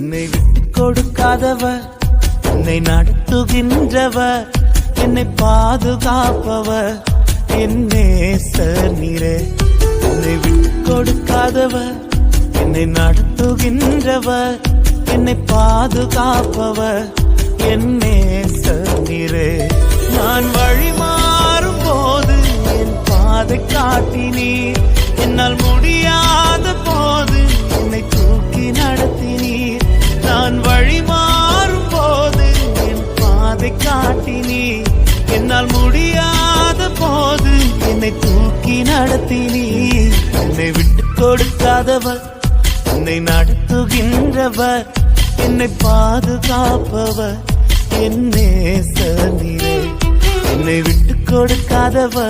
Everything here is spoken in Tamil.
என்னை விட்டு கொடுக்காதவர், என்னை நடத்துகின்றவர், என்னை பாதுகாப்பவர் என் நேசர் நீரே. என்னை விட்டு கொடுக்காதவர், என்னை நடத்துகின்றவர், என்னை பாதுகாப்பவர் என் நேசர் நீரே. நான் வழி மாறும் போது என் பாதை காட்டினீர், என்னால் முடியாத போது என்னை தூக்கி நடத்தினீர். நான் வழி மாறும் போது என் பாதை காட்டினீர், என்னால் முடியாத போது என்னை தூக்கி நடத்தினீர். என்னை விட்டு கொடுக்காதவர், என்னை நடத்துகின்றவர், என்னை பாதுகாப்பவர் என் நேசர் நீரே. என்னை விட்டு கொடுக்காதவர்,